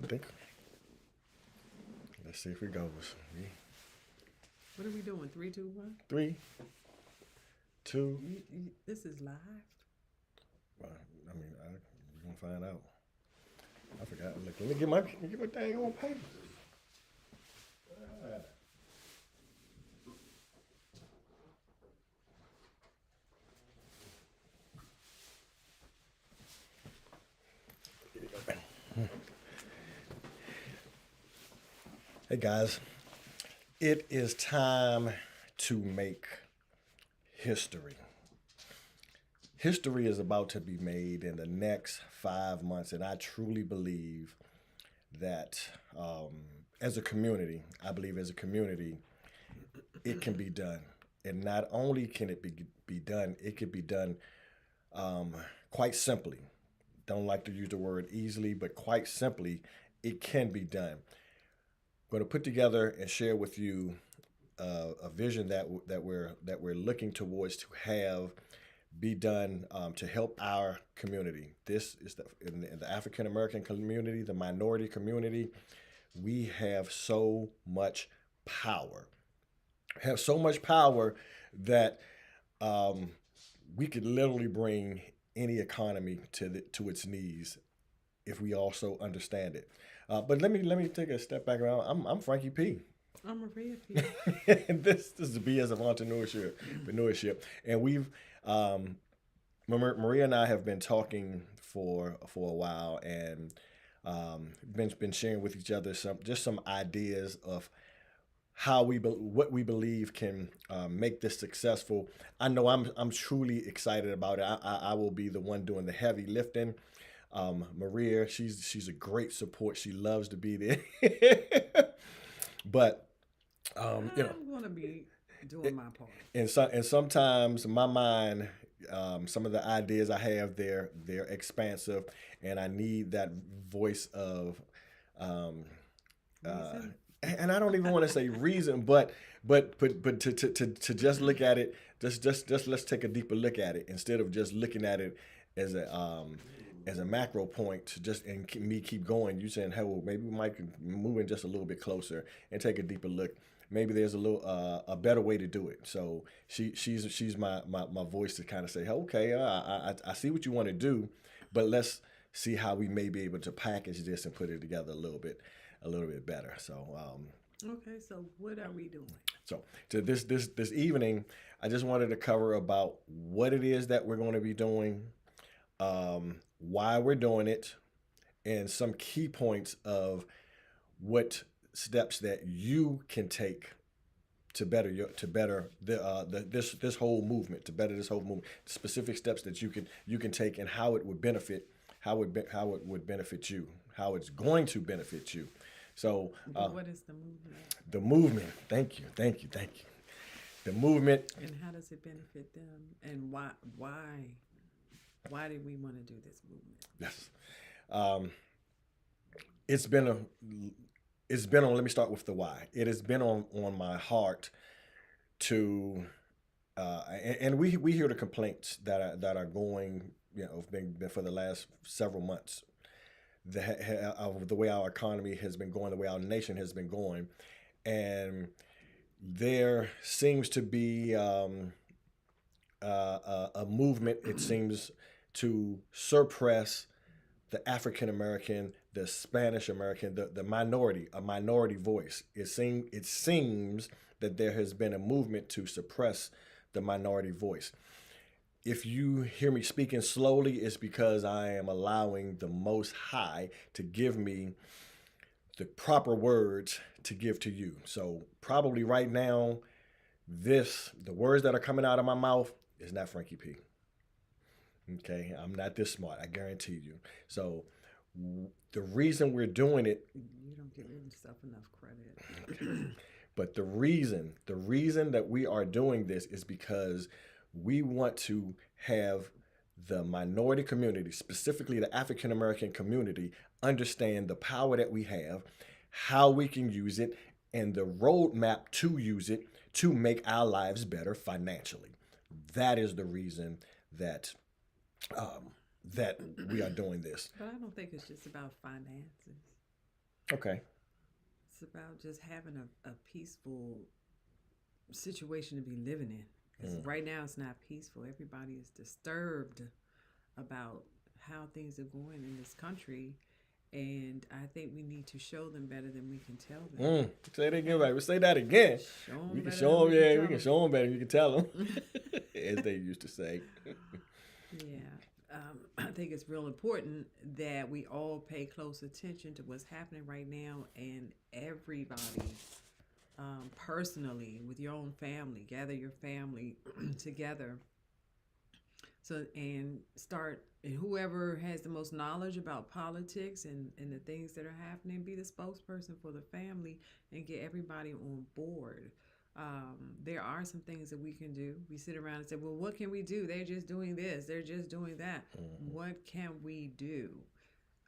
think. Let's see if it goes. What are we doing? Three, two, one. 3, 2. This is live. Well, we're gonna find out. I forgot. Look, let me get my dang old paper. Hey guys, it is time to make history. History is about to be made in the next 5 months, and I truly believe that as a community, it can be done. And not only can it be done, it can be done quite simply. Don't like to use the word easily, but quite simply, it can be done. I'm going to put together and share with you a vision that we're looking towards to have be done to help our community. This is in the African American community, the minority community. We have so much power. Have so much power that we could literally bring any economy to its knees if we also understand it. But let me take a step back around. I'm Frankie P. I'm Maria P. And this is the BS of entrepreneurship. And we've Maria and I have been talking for a while, and been sharing with each other some ideas of how what we believe can make this successful. I know I'm truly excited about it. I will be the one doing the heavy lifting. Maria, she's a great support. She loves to be there. But I'm going to be doing my part. And sometimes my mind, some of the ideas I have, they're expansive, and I need that voice of and I don't even want to say reason, but to just look at it, just let's take a deeper look at it instead of just looking at it as a macro point. And me keep going. You saying, hey, well, maybe we might move in just a little bit closer and take a deeper look. Maybe there's a better way to do it. So she's my voice to kind of say, okay, I see what you want to do, but let's see how we may be able to package this and put it together a little bit better. So okay, so what are we doing? So to this evening, I just wanted to cover about what it is that we're going to be doing, why we're doing it, and some key points of what steps that you can take to better this whole movement, specific steps that you can take, and how it would benefit you, how it's going to benefit you. So what is the movement? The movement. Thank you. The movement. And how does it benefit them? And why did we want to do this movement? Yes. It's been on. Let me start with the why. It has been on my heart to, and we hear the complaints that are going, been for the last several months. The way our economy has been going, the way our nation has been going, and there seems to be a movement. It seems to suppress the African American, the Spanish American, the minority voice. It seems that there has been a movement to suppress the minority voice. If you hear me speaking slowly, it's because I am allowing the Most High to give me the proper words to give to you. So probably right now, the words that are coming out of my mouth is not Frankie P. Okay, I'm not this smart, I guarantee you. So the reason we're doing it... You don't give yourself enough credit. But the reason that we are doing this is because we want to have the minority community, specifically the African American community, understand the power that we have, how we can use it, and the roadmap to use it to make our lives better financially. That is the reason that we are doing this. But I don't think it's just about finances. Okay. It's about just having a peaceful situation to be living in. Because Mm. right now it's not peaceful. Everybody is disturbed about how things are going in this country. And I think we need to show them better than we can tell them. Say that again, Okay? right? We say that again. Show We them can better than show them, we can yeah, we tell can them. show them better than you can tell them, as they used to say. Yeah. I think it's real important that we all pay close attention to what's happening right now, and everybody, personally, with your own family, gather your family together. So, and start, and whoever has the most knowledge about politics and the things that are happening, be the spokesperson for the family and get everybody on board. There are some things that we can do. We sit around and say, well, what can we do? They're just doing this, they're just doing that. Mm-hmm. What can we do?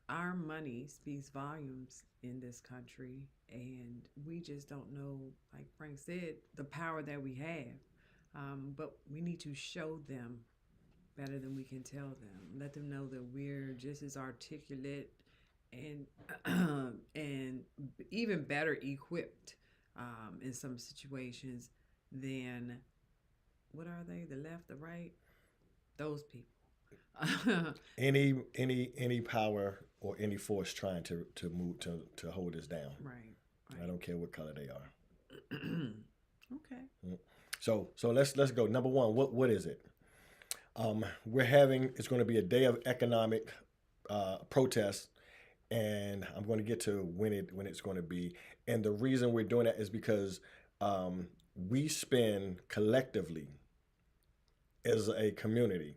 Our money speaks volumes in this country, and we just don't know, like Frank said, the power that we have. But we need to show them better than we can tell them. Let them know that we're just as articulate and and even better equipped in some situations than, what are they? The left, the right, those people. Any power or any force trying to move to hold us down. Right. I Right. don't care what color they are. Okay. Mm. So let's go. Number one, what is it? We're having, it's going to be a day of economic protest, and I'm going to get to when it's going to be. And the reason we're doing that is because we spend collectively as a community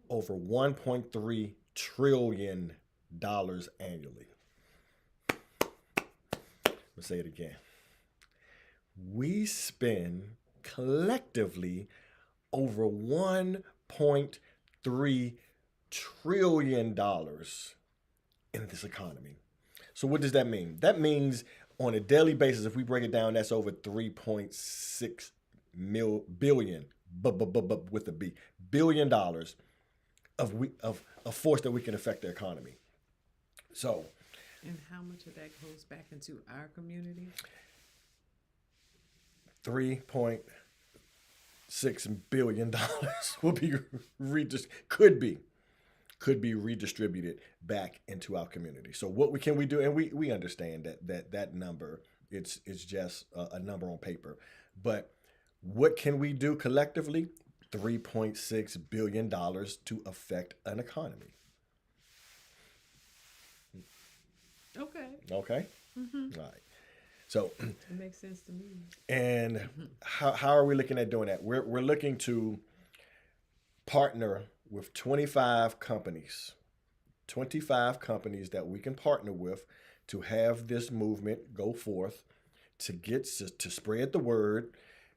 over 1.3 trillion dollars annually. Let's say it again. We spend collectively over 1.3 trillion dollars in this economy. So what does that mean? That means on a daily basis, if we break it down, that's over 3.6 billion, with a B, $1 billion of force that we can affect the economy. So And how much of that goes back into our community? 3.6 billion will be could be redistributed back into our community. So what we can we do, and we understand that number, it's just a number on paper, but what can we do collectively? $3.6 billion to affect an economy. Okay. Okay, Mm-hmm. all right. So, It makes sense to me. and how are we looking at doing that? We're looking to partner with 25 companies that we can partner with to have this movement go forth, to spread the word,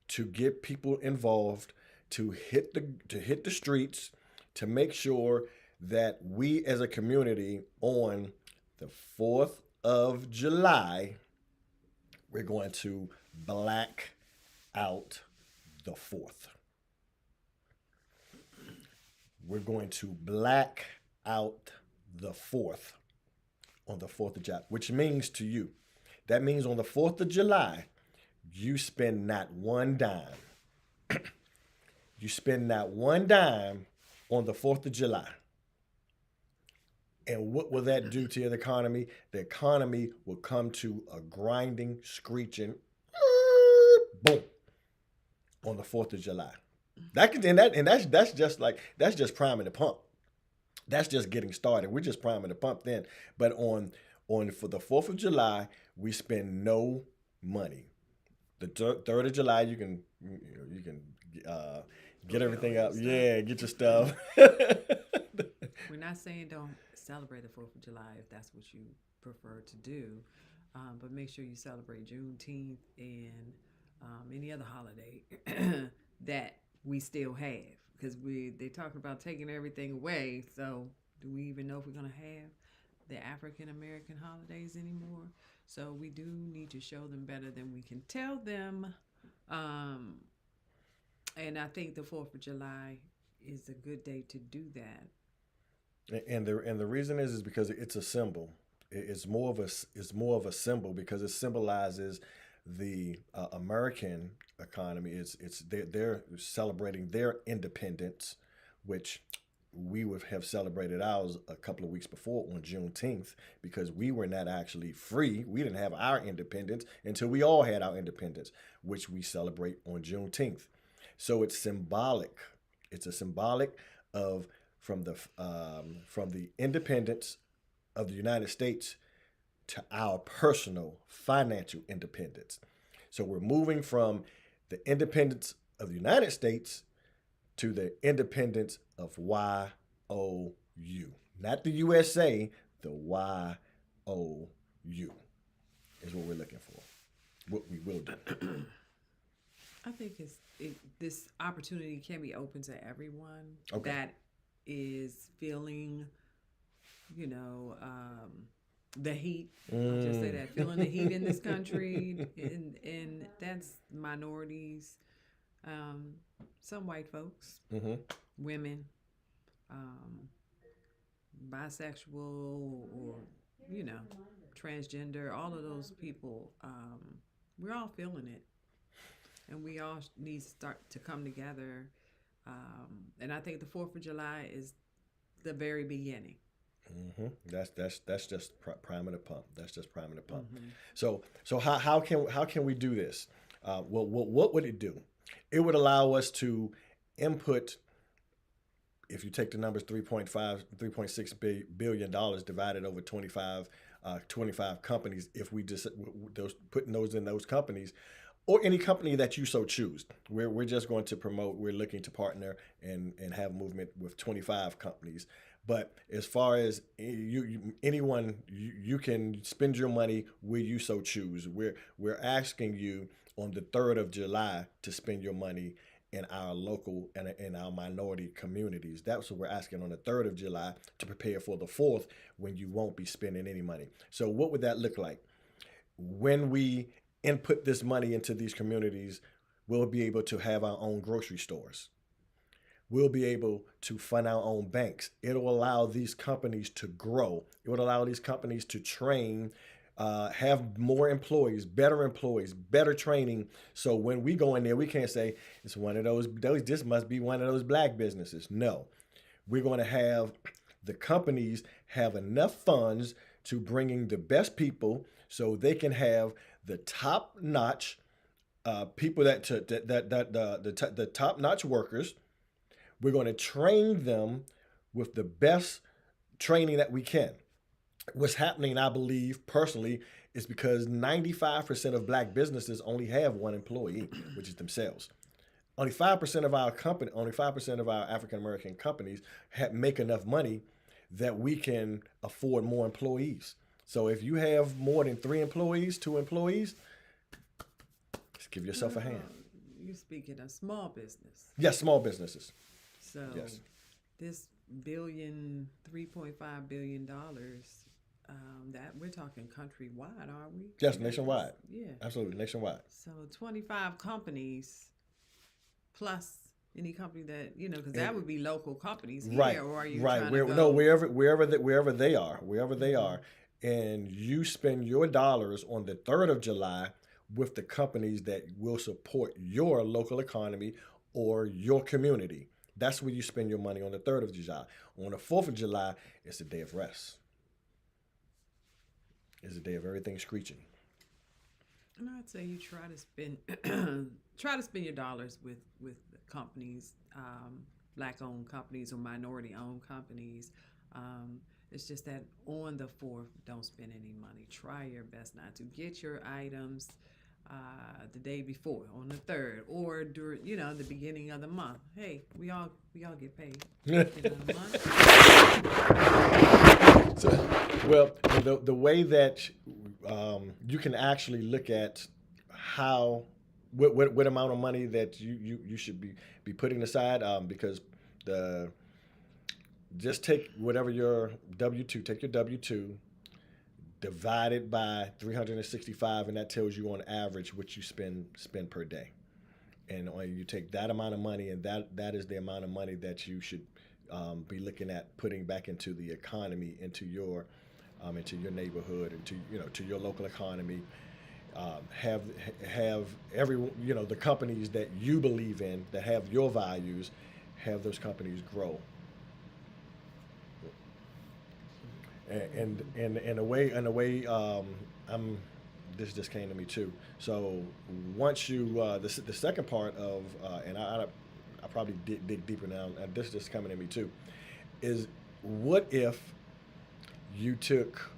to get people involved, to hit the streets, to make sure that we as a community on the 4th of July, we're going to black out the 4th. We're going to black out the 4th on the 4th of July, which means to you, that means on the 4th of July, you spend not one dime. You spend not one dime on the 4th of July. And what will that do to the economy? The economy will come to a grinding, screeching boom on the 4th of July. That's just priming the pump. That's just getting started. We're just priming the pump then. But on for the 4th of July, we spend no money. The 3rd of July, you can get everything up. Yeah, get your stuff. We're not saying don't celebrate the 4th of July if that's what you prefer to do, but make sure you celebrate Juneteenth and any other holiday that we still have, because they talk about taking everything away. So do we even know if we're going to have the African American holidays anymore? So we do need to show them better than we can tell them. Um, and I think the 4th of July is a good day to do that. And the reason is because it's a symbol. It's more of a symbol because it symbolizes the American economy. They're celebrating their independence, which we would have celebrated ours a couple of weeks before on Juneteenth because we were not actually free. We didn't have our independence until we all had our independence, which we celebrate on Juneteenth. So it's symbolic. It's a symbolic of from the independence of the United States to our personal financial independence. So we're moving from the independence of the United States to the independence of YOU. Not the USA, the YOU is what we're looking for. What we will do. I think this opportunity can be open to everyone Okay. that is feeling, you know, the heat. I'll just say that feeling the heat in this country, and that's minorities, um, some white folks, Mm-hmm. women, um, bisexual, or you know, transgender. All of those people, we're all feeling it, and we all need to start to come together. And I think the Fourth of July is the very beginning. Mm-hmm. That's just priming the pump. That's just priming the pump. Mm-hmm. So how can we do this? Well, what would it do? It would allow us to input. If you take the numbers 3.6 billion dollars divided over 25 companies, if we just those putting those in those companies, or any company that you so choose. We're just going to promote. We're looking to partner and have movement with 25 companies. But as far as anyone, you can spend your money where you so choose. We're asking you on the 3rd of July to spend your money in our local and in our minority communities. That's what we're asking on the 3rd of July to prepare for the 4th when you won't be spending any money. So what would that look like? When we input this money into these communities, we'll be able to have our own grocery stores. We'll be able to fund our own banks. It'll allow these companies to grow. It would allow these companies to train, have more employees, better training. So when we go in there, we can't say it's one of those. This must be one of those black businesses. No, we're going to have the companies have enough funds to bringing the best people, so they can have the top notch people the top notch workers. We're going to train them with the best training that we can. What's happening, I believe personally, is because 95% of black businesses only have one employee, which is themselves. Only 5% of our African American companies make enough money that we can afford more employees. So if you have more than 3 employees, 2 employees, just give yourself a hand. You're speaking of small business. Yes, small businesses. So Yes. this 3.5 billion dollars, that we're talking countrywide, are we? Yes, nationwide. Yeah. Absolutely, nationwide. So 25 companies plus any company that because that would be local companies here, Right, or are you right. trying to go? Wherever they are, and you spend your dollars on the 3rd of July with the companies that will support your local economy or your community. That's where you spend your money on the 3rd of July. On the 4th of July, it's a day of rest. It's a day of everything screeching. And I'd say you try to spend your dollars with companies, black owned companies or minority owned companies. It's just that on the 4th, don't spend any money. Try your best not to get your items the day before, on the 3rd, or during the beginning of the month. Hey, we all get paid in a month. So, well, the way that you can actually look at how what amount of money that you should be putting aside, because the just take whatever your W-2, take your W-2, divide it by 365, and that tells you on average what you spend per day. And you take that amount of money, and that is the amount of money that you should be looking at putting back into the economy, into your into your neighborhood and to to your local economy. Have every the companies that you believe in that have your values, have those companies grow. And in a way, I'm this just came to me too. So once you the second part of and I probably dig deeper now, and this just coming to me too, is what if you took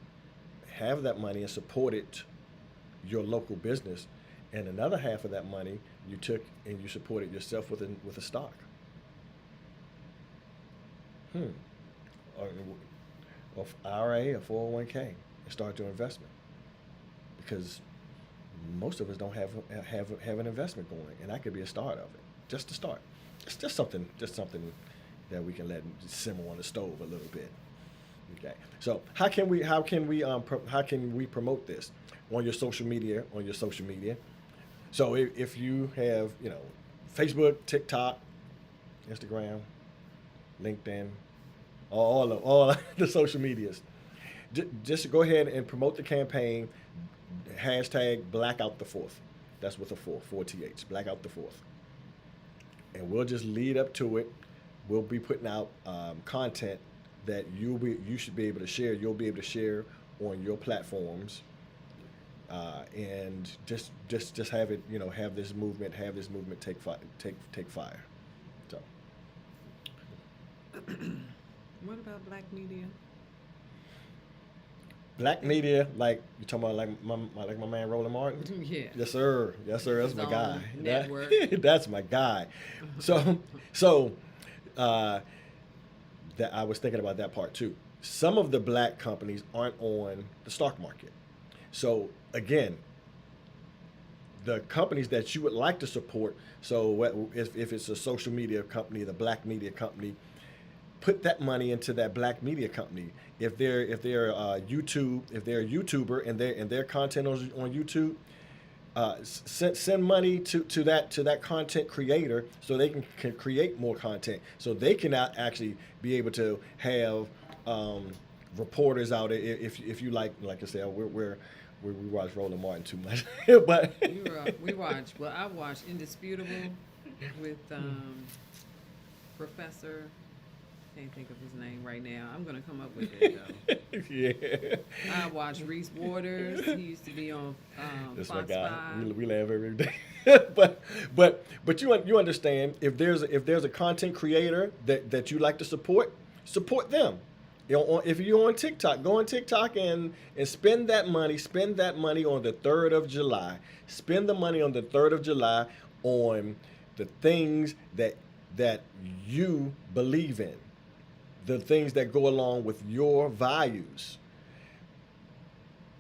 have that money and supported your local business, and another half of that money you took and you supported yourself with a stock, hmm, or, or IRA or 401k, and start your investment, because most of us don't have an investment going, and that could be a start of it, just to start. It's just something that we can let simmer on the stove a little bit. Okay. So how can we promote this on your social media? So if you have Facebook, TikTok, Instagram, LinkedIn, all the social medias, just go ahead and promote the campaign. Hashtag Blackout the Fourth. That's with a four th. Blackout the Fourth, and we'll just lead up to it. We'll be putting out content that you should be able to share. You'll be able to share on your platforms, and just have it. Have this movement take fire. So What about black media? black media, like you talking about, like my man Roland Martin. Yeah. Yes, sir. Yes, sir. That's His my guy. own network. That's my guy. So, uh, that I was thinking about that part too. Some of the black companies aren't on the stock market. So again, the companies that you would like to support. So if it's a social media company, the black media company, put that money into that black media company. If they're a YouTuber and their content on YouTube, send money to that content creator so they can create more content, so they can actually be able to have reporters out. If you like I said, we watch Roland Martin too much, but We watch. Well, I watched Indisputable with Professor. Can't think of his name right now. I'm gonna come up with it though. yeah, I watched Reese Waters. He used to be on that's my Fox guy. 5. We laugh every day. but you understand, if there's a content creator that you like to support them. If you're on TikTok, go on TikTok and spend that money on the 3rd of July. Spend the money on the 3rd of July on the things that you believe in, the things that go along with your values.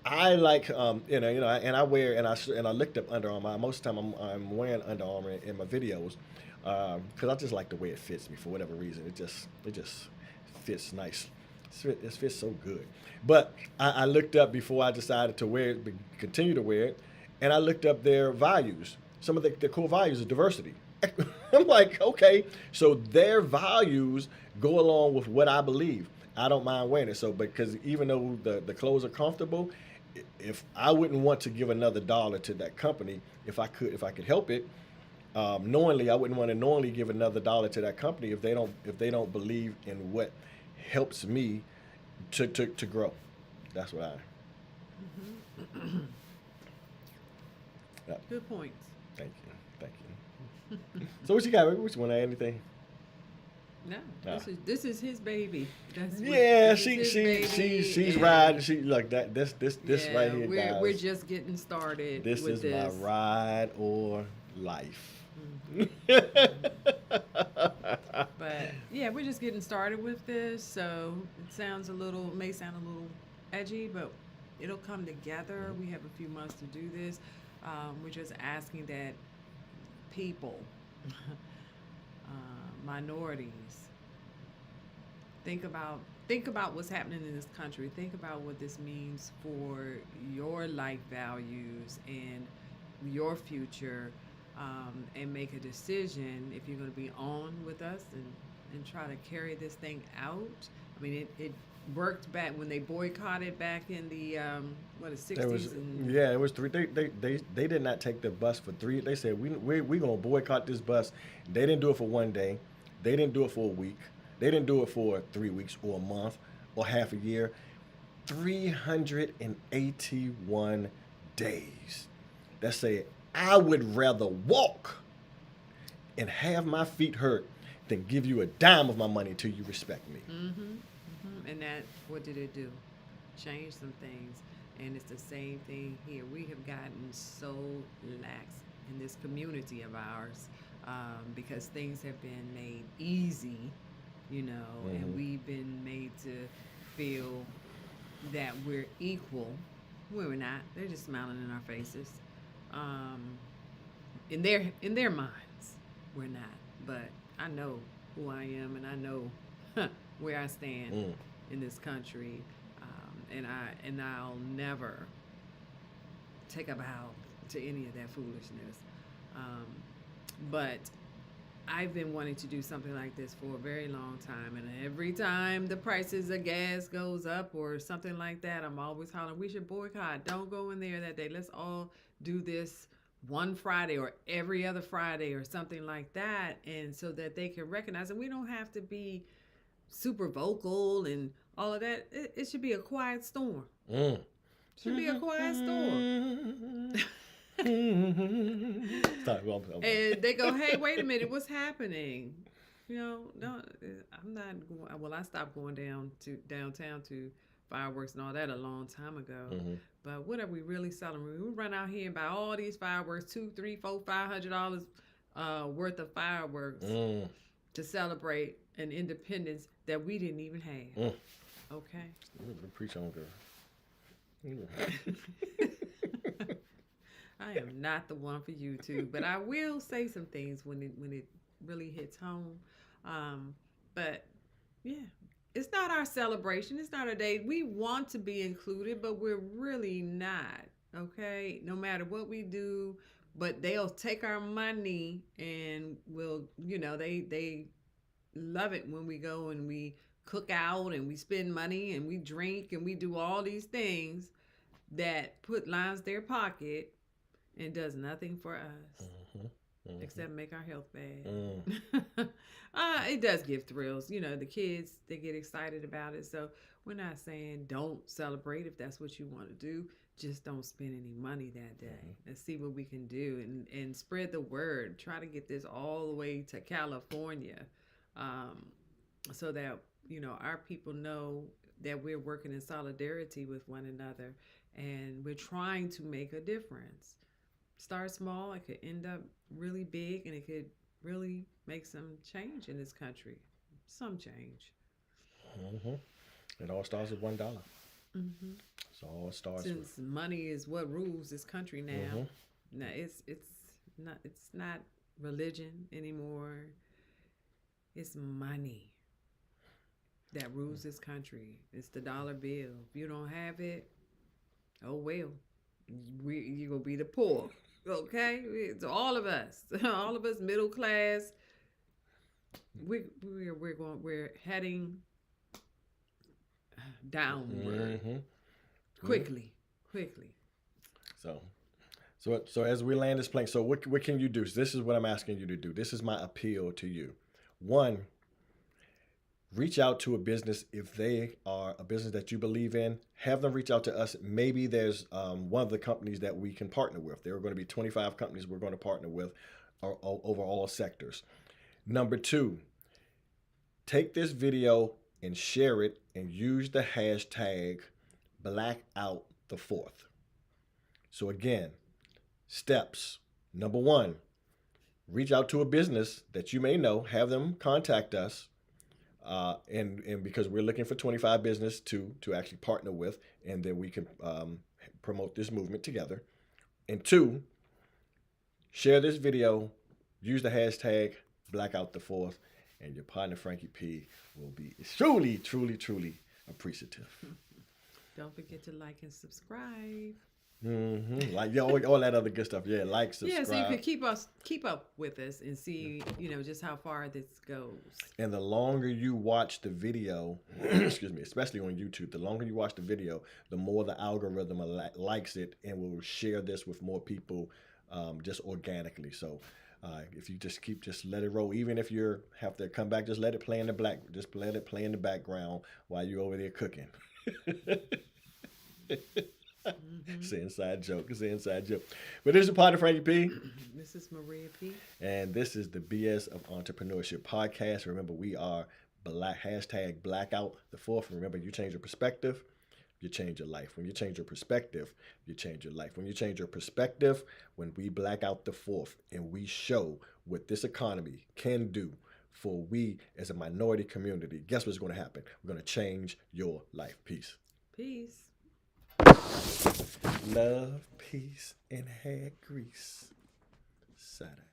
I like and I wear and I looked up Under Armour. Most of the time I'm wearing Under Armour in my videos, because I just like the way it fits me for whatever reason. It just fits nice. It fits so good. But I looked up before I decided to wear it, continue to wear it, and I looked up their values. Some of the core values is diversity. I'm like, okay, so their values go along with what I believe. I don't mind wearing it. So, because even though the clothes are comfortable, if I wouldn't want to give another dollar to that company, if I could help it, knowingly, I wouldn't want to knowingly give another dollar to that company if they don't believe in what helps me to grow. That's what I. Yeah, Good points. thank you. So what you got? What you want to add anything? No, Nah. this is his baby. Yeah, this is his baby, she's and riding. She like that. This yeah, right here, we're guys. we're just getting started This with is my this. ride or life. But yeah, we're just getting started with this, so may sound a little edgy, but it'll come together. We have a few months to do this. We're just asking that people, minorities, think about what's happening in this country. Think about what this means for your life values and your future, and make a decision if you're going to be on with us and try to carry this thing out. I mean, worked back when they boycotted back in the what the There was, 60s and yeah, it was three. They did not take the bus for three. They said we gonna boycott this bus. They didn't do it for one day. They didn't do it for a week. They didn't do it for 3 weeks or a month or half a year. 381 days. That said, I would rather walk and have my feet hurt than give you a dime of my money till you respect me. and that what did it do? Change some things, and it's the same thing here. We have gotten so lax in this community of ours because things have been made easy, and Hmm. we've been made to feel that we're equal. We're not. They're just smiling in our faces. Um, in their minds, we're not. But I know who I am, and I know where I stand Mm. in this country, and I'll never take a bow to any of that foolishness. Um, but I've been wanting to do something like this for a very long time, and every time the prices of gas goes up or something like that, I'm always hollering, "We should boycott. Don't go in there that day. Let's all do this one Friday or every other Friday or something like that," and so that they can recognize. And we don't have to be super vocal and all of that. It should be a quiet storm. Mm. Should be a quiet storm. Stop. And they go, "Hey, wait a minute, what's happening?" No, I'm not going. Well, I stopped going downtown to fireworks and all that a long time ago. Hmm. But what are we really selling? We run out here and buy all these fireworks, $2, $3, $4, $500 worth of fireworks Mm. to celebrate an independence that we didn't even have. Mm. Okay. Preach on, girl. Mm. I am not the one for YouTube, but I will say some things when it really hits home. Um, but yeah, it's not our celebration. It's not a day. We want to be included, but we're really not. Okay, no matter what we do, but they'll take our money and will, they love it when we go and we cook out and we spend money and we drink and we do all these things that put lines their pocket and does nothing for us Mhm. Mhm. except make our health Mm. bad. It does give thrills. The kids, they get excited about it. So we're not saying don't celebrate if that's what you want to do. Just don't spend any money that day. Mhm. Let's see what we can do and spread the word. Try to get this all the way to California um, so that, our people know that we're working in solidarity with one another and we're trying to make a difference. Start small, it could end up really big, and it could really make some change in this country. Some change. Mhm. It all starts with $1. hmm So all it starts with. Since money is what rules this country now, Mhm. now it's not religion anymore. It's money that rules this country. It's the dollar bill. If you don't have it, oh well, you're gonna be the poor. Okay, it's all of us, all of us middle class. We're heading downward Mhm. Mhm. quickly, quickly. So, so as we land this plane, so what can you do? So this is what I'm asking you to do. This is my appeal to you. One, reach out to a business if they are a business that you believe in. Have them reach out to us. Maybe there's one of the companies that we can partner with. There are going to be 25 companies we're going to partner with over all sectors. Number two, take this video and share it and use the hashtag #BlackOutThe4th. So again, steps. Number one, reach out to a business that you may know, have them contact us, and because we're looking for 25 business to actually partner with, and then we can promote this movement together. And two, share this video, use the hashtag #BlackOutThe4th, and your partner Frankie P will be truly, truly, truly appreciative. Don't forget to like and subscribe. Like yeah, all that other good stuff. Yeah, like, Yeah, so you subscribe. could keep up with us and see, just how far this goes. And the longer you watch the video, excuse me, especially on YouTube, the longer you watch the video, the more the algorithm likes it and will share this with more people, just organically. So if you just let it roll, even if you have to come back, just let it play in the just let it play in the background while you're over there cooking. Hmm. It's an inside joke. It's an inside joke. But this is part of Frankie P. This is Maria P. And this is the BS of Entrepreneurship podcast. Remember, we are hashtag blackout the fourth. Remember, you change your perspective, you change your life. When you change your perspective, you change your life. When you change your perspective, when we black out the fourth and we show what this economy can do for we as a minority community, guess what's going to happen? We're going to change your life. Peace. Peace. Love, peace, and hair grease. Saturday.